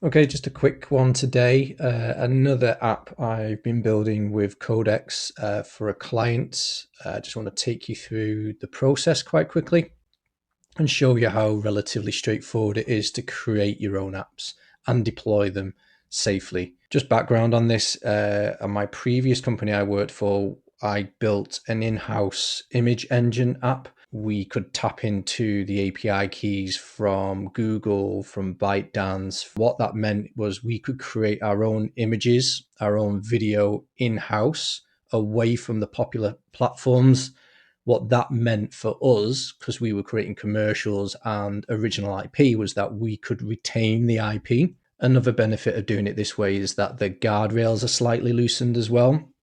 Okay, just a quick one today. Another app I've been building with Codex for a client. I just want to take you through the process quite quickly and show you how relatively straightforward it is to create your own apps and deploy them safely. Just background on this, on my previous company I worked for, I built an in-house image engine app. We could tap into the API keys from Google, from ByteDance. What that meant was we could create our own images, our own video in-house, away from the popular platforms. What that meant for us, because we were creating commercials and original IP, was that we could retain the IP. Another benefit of doing it this way is that the guardrails are slightly loosened as well.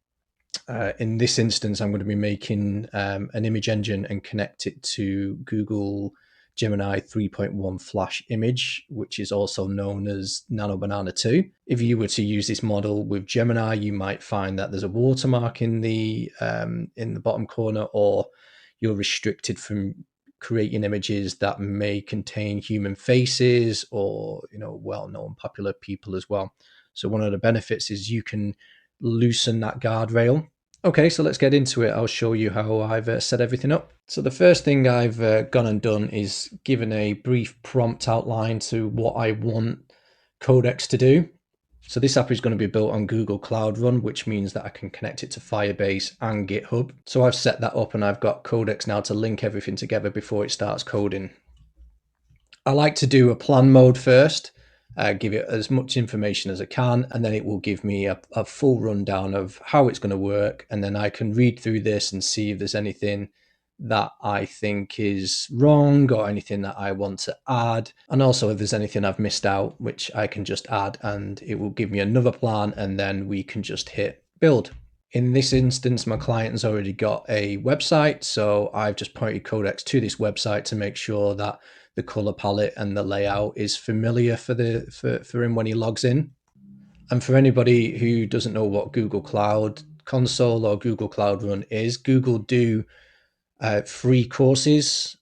In this instance, I'm going to be making an image engine and connect it to Google Gemini 3.1 Flash image, which is also known as Nano Banana 2. If you were to use this model with Gemini, you might find that there's a watermark in the bottom corner, or you're restricted from creating images that may contain human faces or well-known popular people as well. So one of the benefits is you can loosen that guardrail. Okay, so let's get into it. I'll show you how I've set everything up. So the first thing I've gone and done is given a brief prompt outline to what I want Codex to do. So this app is going to be built on Google Cloud Run, which means that I can connect it to Firebase and GitHub. So I've set that up and I've got Codex now to link everything together before it starts coding. I like to do a plan mode first, give it as much information as I can, and then it will give me a full rundown of how it's going to work. And then I can read through this and see if there's anything that I think is wrong or anything that I want to add. And also if there's anything I've missed out, which I can just add, and it will give me another plan, and then we can just hit build. In this instance, my client has already got a website, so I've just pointed Codex to this website to make sure that the color palette and the layout is familiar for him when he logs in. And for anybody who doesn't know what Google Cloud Console or Google Cloud Run is, Google do free courses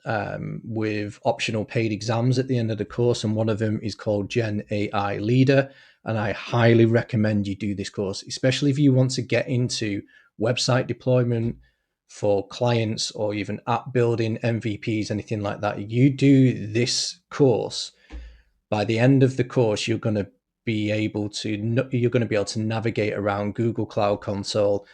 with optional paid exams at the end of the course, and one of them is called Gen AI Leader. And I highly recommend you do this course, especially if you want to get into website deployment for clients or even app building, MVPs, anything like that. You do this course, by the end of the course, you're going to be able to navigate around Google Cloud Console,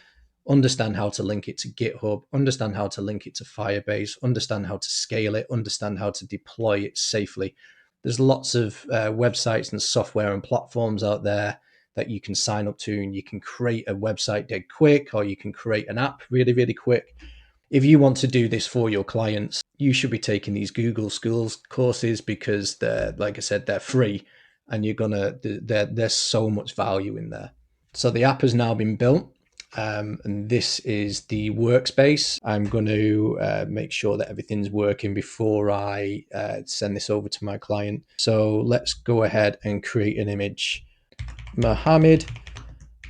understand how to link it to GitHub, understand how to link it to Firebase, understand how to scale it, understand how to deploy it safely. There's lots of websites and software and platforms out there that you can sign up to, and you can create a website dead quick, or you can create an app really, really quick. If you want to do this for your clients, you should be taking these Google Schools courses, because they're, like I said, they're free, and there's so much value in there. So the app has now been built. And this is the workspace. I'm going to make sure that everything's working before I send this over to my client. So let's go ahead and create an image. Muhammad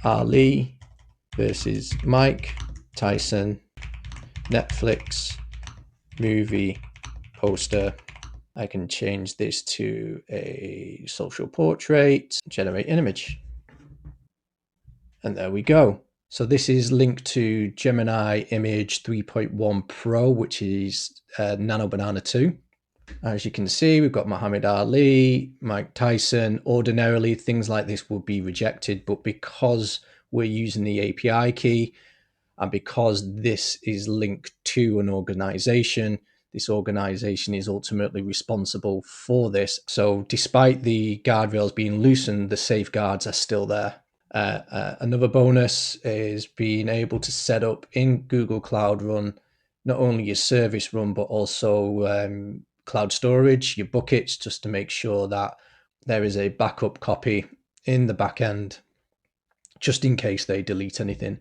Ali versus Mike Tyson, Netflix movie poster. I can change this to a social portrait, generate an image. And there we go. So this is linked to Gemini Image 3.1 Pro, which is Nano Banana 2. As you can see, we've got Muhammad Ali, Mike Tyson. Ordinarily, things like this would be rejected, but because we're using the API key, and because this is linked to an organization, this organization is ultimately responsible for this. So despite the guardrails being loosened, the safeguards are still there. Another bonus is being able to set up in Google Cloud Run not only your service run, but also cloud storage, your buckets, just to make sure that there is a backup copy in the back end, just in case they delete anything.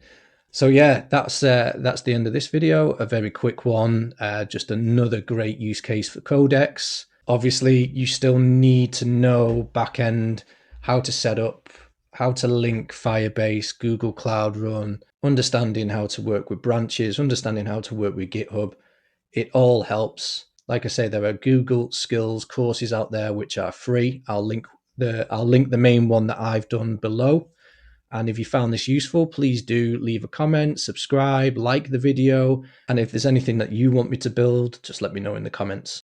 So yeah, that's the end of this video. A very quick one, just another great use case for Codex. Obviously, you still need to know backend, how to set up, how to link Firebase, Google Cloud Run, understanding how to work with branches, understanding how to work with GitHub. It all helps. Like I say, there are Google Skills courses out there which are free. I'll link I'll link the main one that I've done below. And if you found this useful, please do leave a comment, subscribe, like the video. And if there's anything that you want me to build, just let me know in the comments.